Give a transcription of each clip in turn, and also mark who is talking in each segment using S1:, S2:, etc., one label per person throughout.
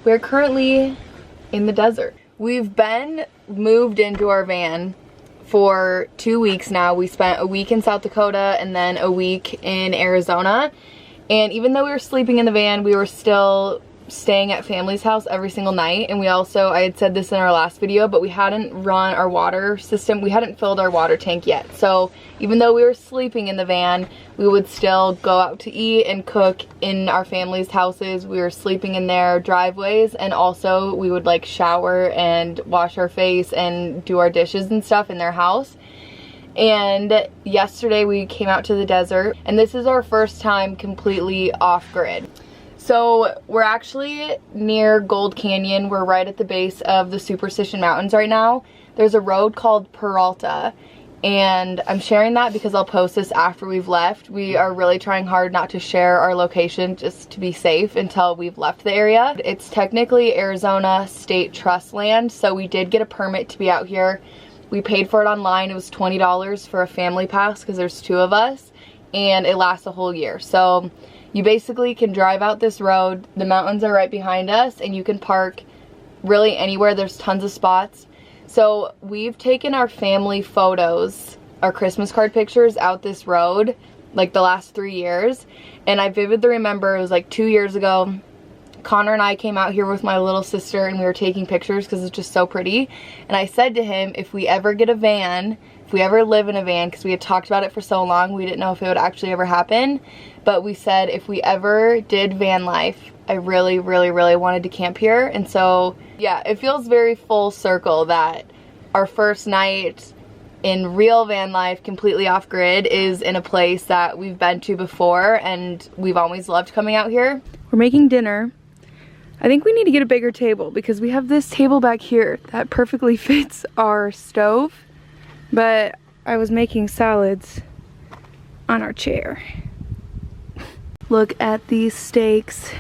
S1: We're currently in the desert. We've been moved into our van for 2 weeks now. We spent a week in South Dakota and then a week in Arizona. And even though we were sleeping in the van, we were still staying at family's house every single night. And we also, I had said this in our last video, but we hadn't run our water system. We hadn't filled our water tank yet. So even though we were sleeping in the van, we would still go out to eat and cook in our family's houses. We were sleeping in their driveways, and also we would like shower and wash our face and do our dishes and stuff in their house. And yesterday we came out to the desert, and this is our first time completely off-grid. So we're actually near Gold Canyon. We're right at the base of the Superstition Mountains right now. There's a road called Peralta, and I'm sharing that because I'll post this after we've left. We are really trying hard not to share our location just to be safe until we've left the area. It's technically Arizona State Trust land, so we did get a permit to be out here. We paid for it online. It was $20 for a family pass because there's 2 of us, and it lasts a whole year. So you basically can drive out this road. The mountains are right behind us, and you can park really anywhere. There's tons of spots. So we've taken our family photos, our Christmas card pictures out this road like the last 3 years. And I vividly remember it was like 2 years ago. Connor and I came out here with my little sister, and we were taking pictures because it's just so pretty. And I said to him, if we ever get a van, if we ever live in a van, because we had talked about it for so long, we didn't know if it would actually ever happen. But we said if we ever did van life, I really, really, really wanted to camp here. And so, yeah, it feels very full circle that our first night in real van life, completely off grid, is in a place that we've been to before, and we've always loved coming out here. We're making dinner. I think we need to get a bigger table because we have this table back here that perfectly fits our stove, but I was making salads on our chair. Look at these steaks.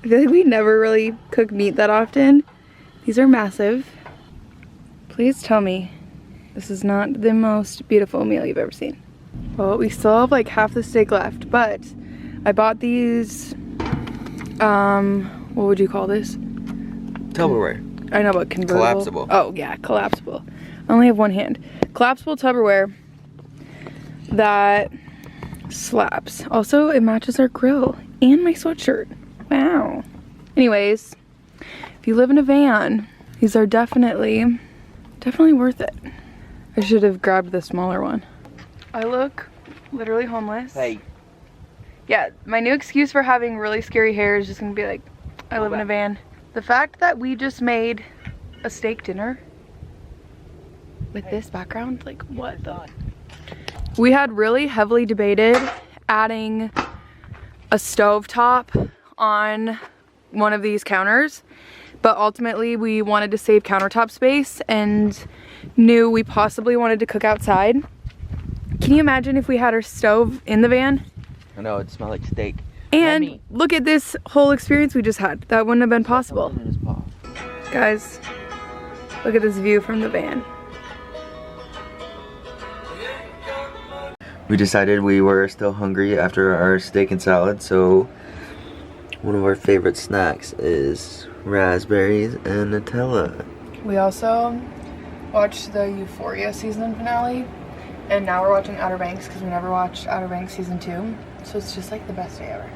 S1: I feel like we never really cook meat that often. These are massive. Please tell me this is not the most beautiful meal you've ever seen. Well, we still have like half the steak left, but I bought these, what would you call this?
S2: Tupperware.
S1: I know, but convertible.
S2: Collapsible.
S1: Oh yeah, collapsible. I only have one hand. Collapsible Tupperware that slaps. Also, it matches our grill and my sweatshirt. Wow. Anyways, if you live in a van, these are definitely worth it. I should have grabbed the smaller one. I look literally homeless.
S2: Hey.
S1: Yeah, my new excuse for having really scary hair is just gonna be like, I live in a van. The fact that we just made a steak dinner with this background, like what the? We had really heavily debated adding a stovetop on one of these counters, but ultimately we wanted to save countertop space and knew we possibly wanted to cook outside. Can you imagine if we had our stove in the van?
S2: I know, it smelled like steak.
S1: And look at this whole experience we just had. That wouldn't have been possible. Guys, look at this view from the van.
S2: We decided we were still hungry after our steak and salad, so one of our favorite snacks is raspberries and Nutella.
S1: We also watched the Euphoria season finale, and now we're watching Outer Banks because we never watched Outer Banks season 2, so it's just like the best day ever.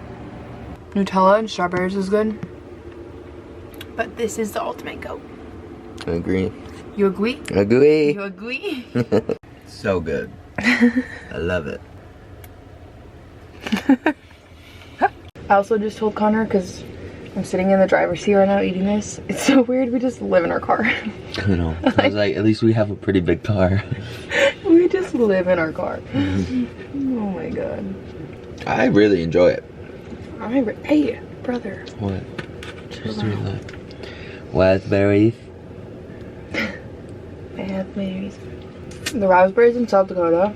S1: Nutella and strawberries is good, but this is the ultimate goat.
S2: I agree.
S1: You agree?
S2: Agree.
S1: You agree?
S2: So good. I love it.
S1: I also just told Connor, because I'm sitting in the driver's seat right now eating this. It's so weird, we just live in our car.
S2: I know. I was like, at least we have a pretty big car.
S1: We just live in our car. Oh my god.
S2: I really enjoy it.
S1: Hey, brother.
S2: What? Just doing that. Raspberries.
S1: Raspberries. The raspberries in South Dakota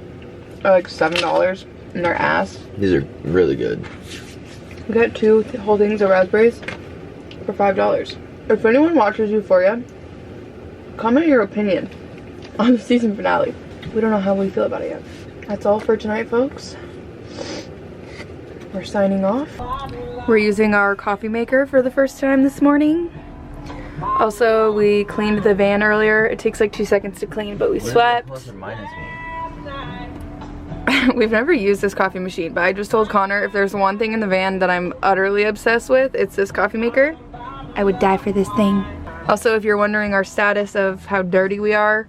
S1: are like $7 and they're ass.
S2: These are really good.
S1: We got 2 whole things of raspberries for $5. If anyone watches Euphoria, comment your opinion on the season finale. We don't know how we feel about it yet. That's all for tonight, folks. We're signing off. We're using our coffee maker for the first time this morning. Also, we cleaned the van earlier. It takes like 2 seconds to clean, but we swept.
S2: Plus or minus mean?
S1: We've never used this coffee machine, but I just told Connor if there's one thing in the van that I'm utterly obsessed with, it's this coffee maker. I would die for this thing. Also, if you're wondering our status of how dirty we are,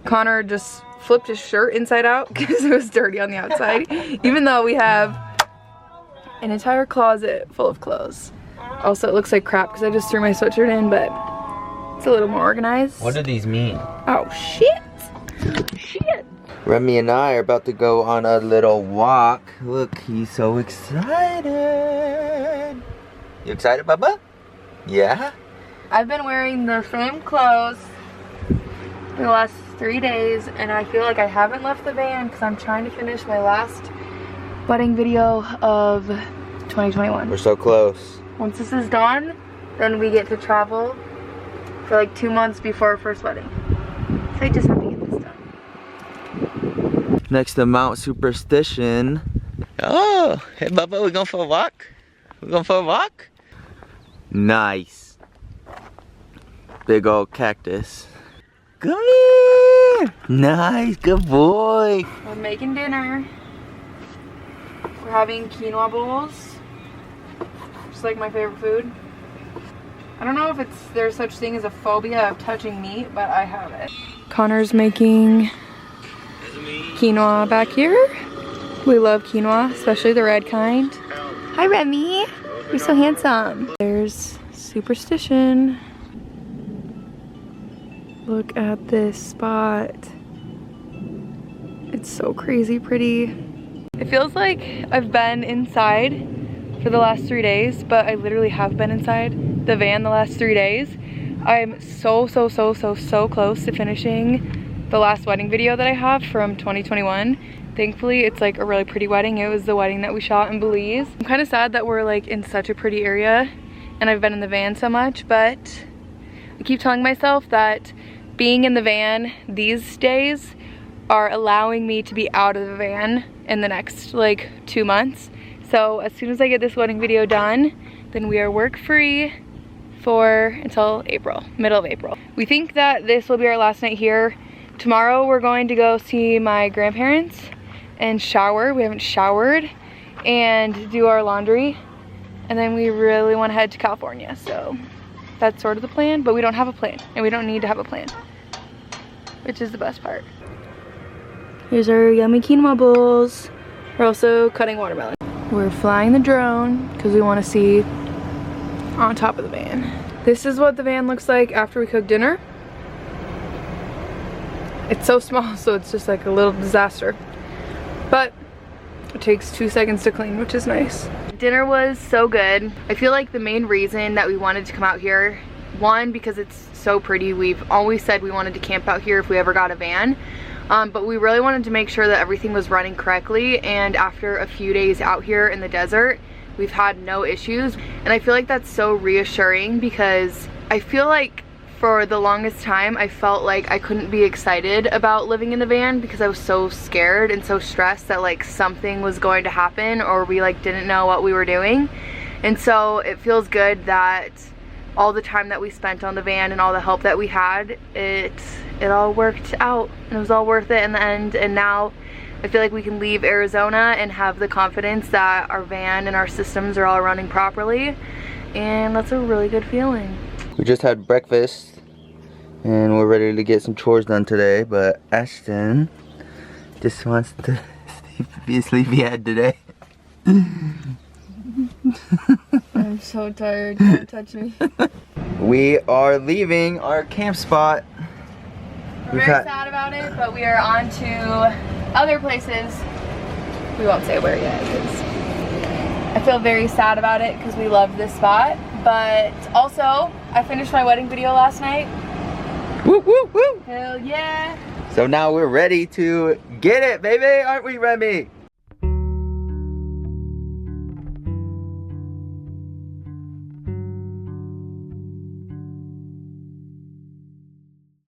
S1: Connor just flipped his shirt inside out because it was dirty on the outside, even though we have an entire closet full of clothes. Also, it looks like crap because I just threw my sweatshirt in, but it's a little more organized.
S2: What do these mean?
S1: Oh, shit. Shit.
S2: Remy and I are about to go on a little walk. Look, he's so excited. You excited, Bubba? Yeah?
S1: I've been wearing the same clothes for the last 3 days, and I feel like I haven't left the van because I'm trying to finish my last wedding video of 2021.
S2: We're so close.
S1: Once this is done, then we get to travel for like 2 months before our first wedding. So I just have to get this done.
S2: Next to Mount Superstition. Oh, hey Bubba, we going for a walk? We going for a walk? Nice. Big old cactus. Come here. Nice, good boy.
S1: We're making dinner. We're having quinoa bowls. Just like my favorite food. I don't know if there's such thing as a phobia of touching meat, but I have it. Connor's making quinoa back here. We love quinoa, especially the red kind. Hi Remy, you're so handsome. There's Superstition. Look at this spot. It's so crazy pretty. It feels like I've been inside for the last 3 days, but I literally have been inside the van the last 3 days. I'm so close to finishing the last wedding video that I have from 2021. Thankfully, it's like a really pretty wedding. It was the wedding that we shot in Belize. I'm kind of sad that we're like in such a pretty area and I've been in the van so much, but I keep telling myself that being in the van these days are allowing me to be out of the van in the next like 2 months. So as soon as I get this wedding video done, then we are work free until April, middle of April. We think that this will be our last night here. Tomorrow we're going to go see my grandparents and shower. We haven't showered, and do our laundry. And then we really want to head to California. So that's sort of the plan, but we don't have a plan and we don't need to have a plan, which is the best part. Here's our yummy quinoa bowls. We're also cutting watermelon. We're flying the drone because we want to see on top of the van. This is what the van looks like after we cook dinner. It's so small, so it's just like a little disaster. But it takes 2 seconds to clean, which is nice. Dinner was so good. I feel like the main reason that we wanted to come out here, one, because it's so pretty. We've always said we wanted to camp out here if we ever got a van. But we really wanted to make sure that everything was running correctly, and after a few days out here in the desert, we've had no issues. And I feel like that's so reassuring because I feel like for the longest time I felt like I couldn't be excited about living in the van because I was so scared and so stressed that like something was going to happen or we like didn't know what we were doing. And so it feels good that all the time that we spent on the van and all the help that we had, it all worked out and it was all worth it in the end. And now I feel like we can leave Arizona and have the confidence that our van and our systems are all running properly, and that's a really good feeling.
S2: We just had breakfast and we're ready to get some chores done today, but Ashton just wants to be a sleepyhead today.
S1: I'm so tired, don't touch me.
S2: We are leaving our camp spot.
S1: We're very sad about it, but we are on to other places. We won't say where yet because I feel very sad about it because we love this spot. But also, I finished my wedding video last night.
S2: Woo, woo, woo.
S1: Hell yeah.
S2: So now we're ready to get it, baby, aren't we, Remy?